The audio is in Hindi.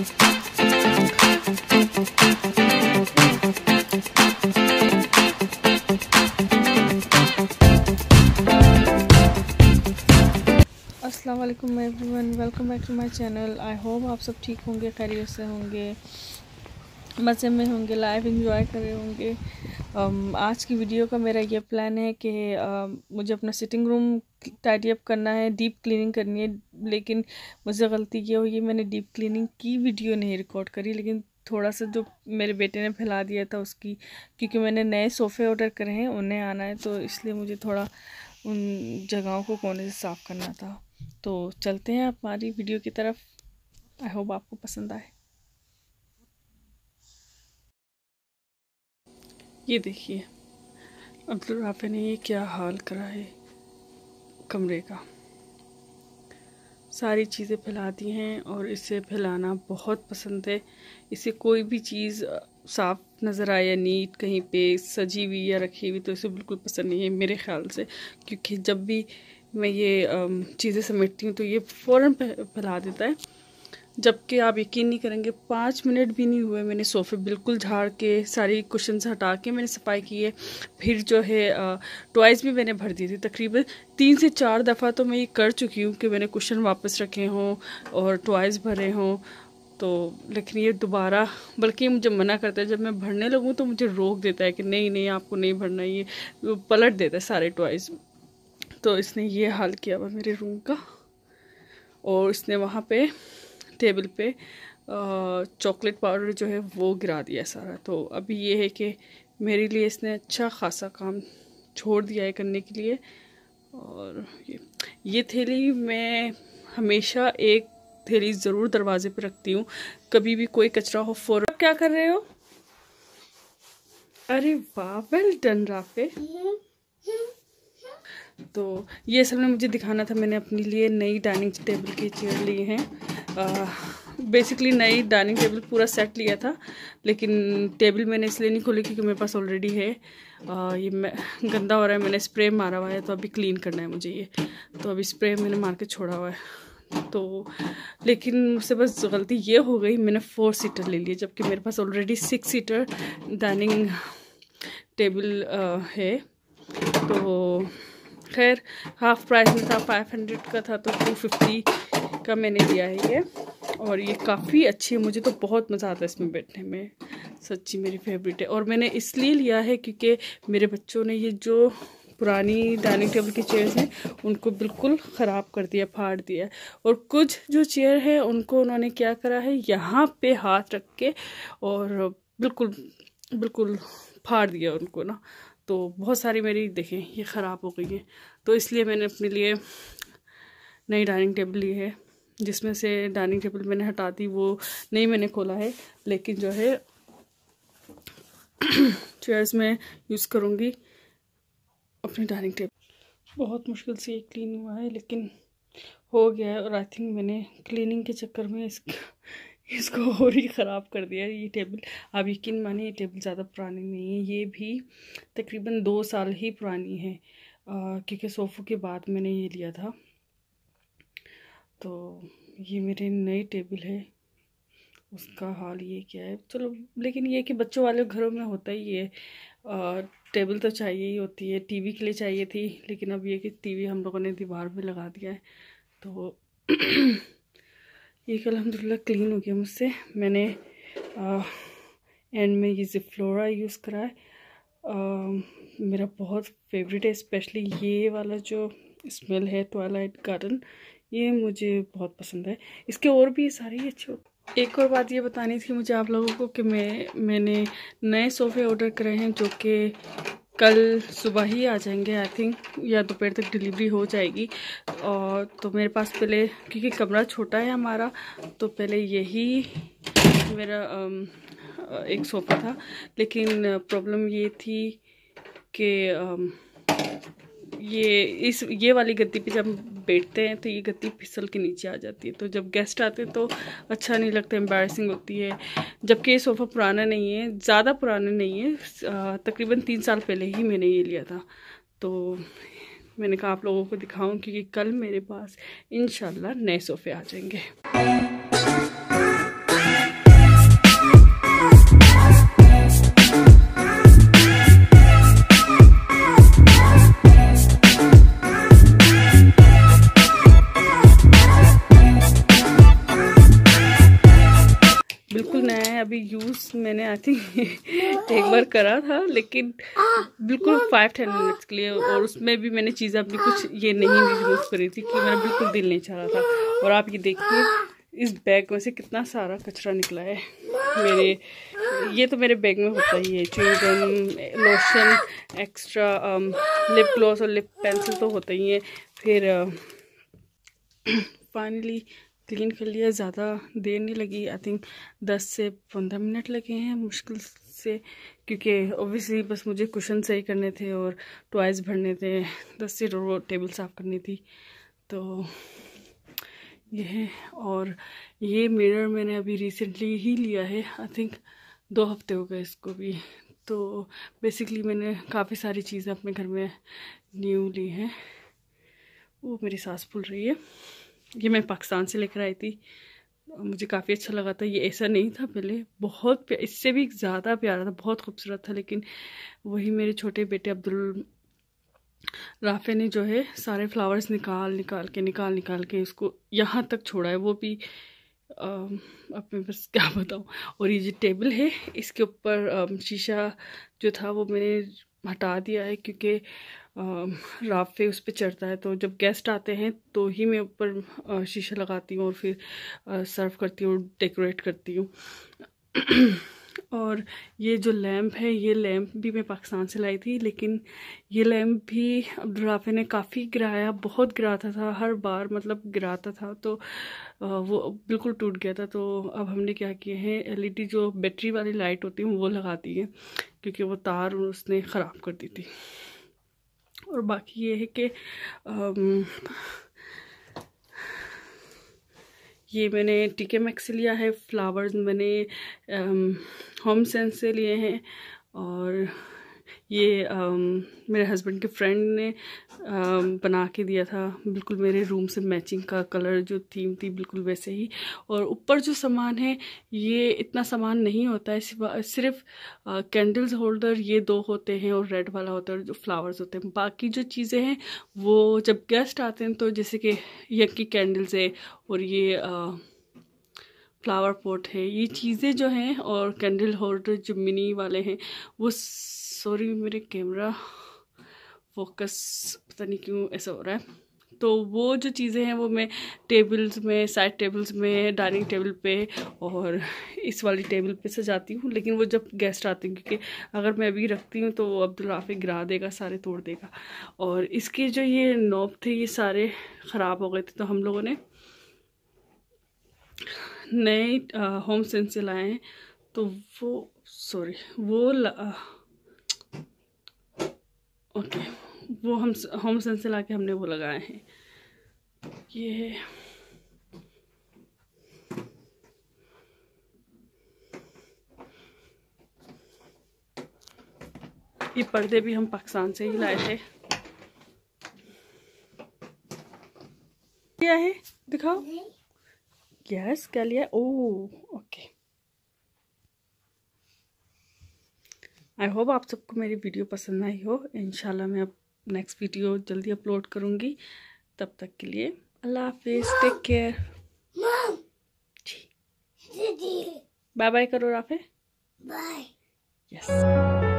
अस्सलाम वालेकुम everyone, welcome back to my channel. I hope आप सब ठीक होंगे, खैरियत से होंगे, मज़े में होंगे, लाइफ एंजॉय कर रहे होंगे। आज की वीडियो का मेरा ये प्लान है कि मुझे अपना सिटिंग रूम टाइडी अप करना है, डीप क्लीनिंग करनी है। लेकिन मुझे गलती ये हुई, मैंने डीप क्लीनिंग की वीडियो नहीं रिकॉर्ड करी, लेकिन थोड़ा सा जो मेरे बेटे ने फैला दिया था उसकी, क्योंकि मैंने नए सोफ़े ऑर्डर करे हैं, उन्हें आना है, तो इसलिए मुझे थोड़ा उन जगहों को कोने से साफ़ करना था। तो चलते हैं हमारी वीडियो की तरफ। आई होप आपको पसंद आए। ये देखिए अब्दुल राफे ने ये क्या हाल करा है कमरे का। सारी चीज़ें फैला दी हैं और इसे फैलाना बहुत पसंद है। इसे कोई भी चीज़ साफ़ नज़र आए या नीट कहीं पे सजी हुई या रखी हुई तो इसे बिल्कुल पसंद नहीं है मेरे ख़्याल से, क्योंकि जब भी मैं ये चीज़ें समेटती हूँ तो ये फ़ौरन फैला देता है। जबकि आप यकीन नहीं करेंगे, 5 मिनट भी नहीं हुए मैंने सोफ़े बिल्कुल झाड़ के सारी कुशन्स हटा के मैंने सफाई की है। फिर जो है टॉयज़ भी मैंने भर दी थी। तकरीबन 3 से 4 दफ़ा तो मैं ये कर चुकी हूँ कि मैंने कुशन वापस रखे हों और टॉयज़ भरे हों। तो लेकिन ये दोबारा, बल्कि मुझे मना करता है, जब मैं भरने लगूँ तो मुझे रोक देता है कि नहीं नहीं आपको नहीं भरना, ये पलट देता है सारे टॉयज़। तो इसने ये हाल किया हुआ मेरे रूम का, और इसने वहाँ पे टेबल पे चॉकलेट पाउडर जो है वो गिरा दिया सारा। तो अभी ये है कि मेरे लिए इसने अच्छा खासा काम छोड़ दिया है करने के लिए। और ये थैली मैं हमेशा एक थैली ज़रूर दरवाजे पे रखती हूँ, कभी भी कोई कचरा हो फौरन। क्या कर रहे हो? अरे वाह, वेल डन राफे। तो ये असल में मुझे दिखाना था, मैंने अपने लिए नई डाइनिंग टेबल की चेयर ली हैं। बेसिकली नई डाइनिंग टेबल पूरा सेट लिया था, लेकिन टेबल मैंने इसलिए नहीं खोली क्योंकि मेरे पास ऑलरेडी है। ये गंदा हो रहा है, मैंने स्प्रे मारा हुआ है, तो अभी क्लीन करना है मुझे ये। तो अभी स्प्रे मैंने मार के छोड़ा हुआ है। तो लेकिन मुझसे बस गलती ये हो गई, मैंने 4 सीटर ले लिया, जबकि मेरे पास ऑलरेडी 6 सीटर डाइनिंग टेबल है। तो खैर हाफ प्राइस में था, 500 का था, तो 250 का मैंने लिया है ये। और ये काफ़ी अच्छी है, मुझे तो बहुत मज़ा आता है इसमें बैठने में, सच्ची मेरी फेवरेट है। और मैंने इसलिए लिया है क्योंकि मेरे बच्चों ने ये जो पुरानी डाइनिंग टेबल की चेयर्स हैं उनको बिल्कुल ख़राब कर दिया, फाड़ दिया। और कुछ जो चेयर है उनको उन्होंने क्या करा है, यहाँ पे हाथ रख के और बिल्कुल बिल्कुल फाड़ दिया उनको ना। तो बहुत सारी मेरी देखें ये ख़राब हो गई है। तो इसलिए मैंने अपने लिए नई डाइनिंग टेबल ली है, जिसमें से डाइनिंग टेबल मैंने हटा दी, वो नहीं मैंने खोला है, लेकिन जो है चेयर्स में यूज़ करूँगी अपनी डाइनिंग टेबल। बहुत मुश्किल से ये क्लीन हुआ है, लेकिन हो गया है। और आई थिंक मैंने क्लीनिंग के चक्कर में इसको और ही ख़राब कर दिया है ये टेबल। आप यकीन मानिए ये टेबल ज़्यादा पुरानी नहीं है, ये भी तकरीबन 2 साल ही पुरानी है, क्योंकि सोफ़ों के बाद मैंने ये लिया था। तो ये मेरी नई टेबल है, उसका हाल ये क्या है। चलो, लेकिन ये कि बच्चों वाले घरों में होता ही है, टेबल तो चाहिए ही होती है। टीवी के लिए चाहिए थी, लेकिन अब ये कि टीवी हम लोगों ने दीवार पे लगा दिया है। तो ये कल अल्हम्दुलिल्लाह क्लीन हो गया मुझसे। मैंने एंड में ये ज़िफ्लोरा यूज़ करा है, मेरा बहुत फेवरेट है। स्पेशली ये वाला जो स्मेल है ट्वाइलाइट गार्डन, ये मुझे बहुत पसंद है। इसके और भी सारे ही अच्छे होते। एक और बात ये बतानी थी मुझे आप लोगों को कि मैंने नए सोफ़े ऑर्डर करे हैं, जो कि कल सुबह ही आ जाएंगे आई थिंक, या दोपहर तक डिलीवरी हो जाएगी। और तो मेरे पास पहले, क्योंकि कमरा छोटा है हमारा, तो पहले यही मेरा एक सोफ़ा था। लेकिन प्रॉब्लम ये थी कि ये वाली गद्दी पे जब बैठते हैं तो ये गद्दी फिसल के नीचे आ जाती है, तो जब गेस्ट आते हैं तो अच्छा नहीं लगता, एम्बैरसिंग होती है। जबकि ये सोफ़ा पुराना नहीं है, ज़्यादा पुराना नहीं है, तकरीबन 3 साल पहले ही मैंने ये लिया था। तो मैंने कहा आप लोगों को दिखाऊं, क्योंकि कल मेरे पास इंशाल्लाह नए सोफ़े आ जाएंगे। बिल्कुल नया है, अभी यूज़ मैंने आई थिंक एक बार करा था, लेकिन बिल्कुल 5-10 मिनट्स के लिए, और उसमें भी मैंने चीज़ें अपनी कुछ ये नहीं रिमूव करी थी कि मेरा बिल्कुल दिल नहीं चाह रहा था। और आप ये देखिए इस बैग में से कितना सारा कचरा निकला है मेरे। ये तो मेरे बैग में होता ही है, chewing gum, lotion, extra lip gloss और लिप पेंसिल तो होता ही है। फिर फाइनली क्लीन कर लिया, ज़्यादा देर नहीं लगी, आई थिंक 10 से 15 मिनट लगे हैं मुश्किल से, क्योंकि ऑब्वियसली बस मुझे कुशन सही करने थे और टॉयज़ भरने थे, 10 से टेबल साफ़ करनी थी। तो ये है, और ये मिरर मैंने अभी रिसेंटली ही लिया है, आई थिंक 2 हफ्ते हो गए इसको भी। तो बेसिकली मैंने काफ़ी सारी चीज़ें अपने घर में न्यू ली हैं। वो मेरी सास भूल रही है, ये मैं पाकिस्तान से लेकर आई थी, मुझे काफ़ी अच्छा लगा था। ये ऐसा नहीं था पहले, बहुत इससे भी ज़्यादा प्यारा था, बहुत खूबसूरत था, लेकिन वही मेरे छोटे बेटे अब्दुल राफे ने जो है सारे फ्लावर्स निकाल के उसको यहाँ तक छोड़ा है, वो भी अब मैं बस क्या बताऊँ। और ये जो टेबल है इसके ऊपर शीशा जो था वो मैंने हटा दिया है, क्योंकि राफे उस पर चढ़ता है, तो जब गेस्ट आते हैं तो ही मैं ऊपर शीशा लगाती हूँ और फिर सर्व करती हूँ, डेकोरेट करती हूँ। और ये जो लैम्प है, ये लैम्प भी मैं पाकिस्तान से लाई थी, लेकिन ये लैम्प भी अब्दुल राफे ने काफ़ी गिराया, बहुत गिराता था, हर बार मतलब गिराता था, तो वो बिल्कुल टूट गया था। तो अब हमने क्या किया है, LED जो बैटरी वाली लाइट होती है वो लगा दी है, क्योंकि वो तार उसने ख़राब कर दी थी। और बाकी ये है कि ये मैंने TK Maxx से लिया है, फ्लावर्स मैंने होम सेंस से लिए हैं, और ये मेरे हस्बैंड के फ्रेंड ने बना के दिया था, बिल्कुल मेरे रूम से मैचिंग का कलर जो थीम थी बिल्कुल वैसे ही। और ऊपर जो सामान है ये इतना सामान नहीं होता है, सिर्फ कैंडल्स होल्डर ये 2 होते हैं और रेड वाला होता है जो फ्लावर्स होते हैं। बाकी जो चीज़ें हैं वो जब गेस्ट आते हैं, तो जैसे कि यकी कैंडल्स है और ये फ्लावर पॉट है, ये चीज़ें जो हैं, और कैंडल होल्डर जो मिनी वाले हैं वो, सॉरी मेरे कैमरा फोकस पता नहीं क्यों ऐसा हो रहा है, तो वो जो चीज़ें हैं वो मैं टेबल्स में, साइड टेबल्स में, डाइनिंग टेबल पे और इस वाली टेबल पे सजाती हूँ। लेकिन वो जब गेस्ट आते हैं, क्योंकि अगर मैं अभी रखती हूँ तो अब्दुल राफे गिरा देगा, सारे तोड़ देगा। और इसके जो ये नॉब थे ये सारे ख़राब हो गए थे, तो हम लोगों ने नए होम सेंस से लाए हैं, तो वो सॉरी वो ओके वो हम होम सेंस से ला के हमने वो लगाए हैं। ये पर्दे भी हम पाकिस्तान से ही लाए थे। क्या है दिखाओ, यस क्या लिया, ओह ओके। आई होप आप सबको मेरी वीडियो पसंद आई हो। इंशाल्लाह मैं अब नेक्स्ट वीडियो जल्दी अपलोड करूँगी। तब तक के लिए अल्लाह हाफिज़, टेक केयर, बाय बाय करो राफे, बाय, यस।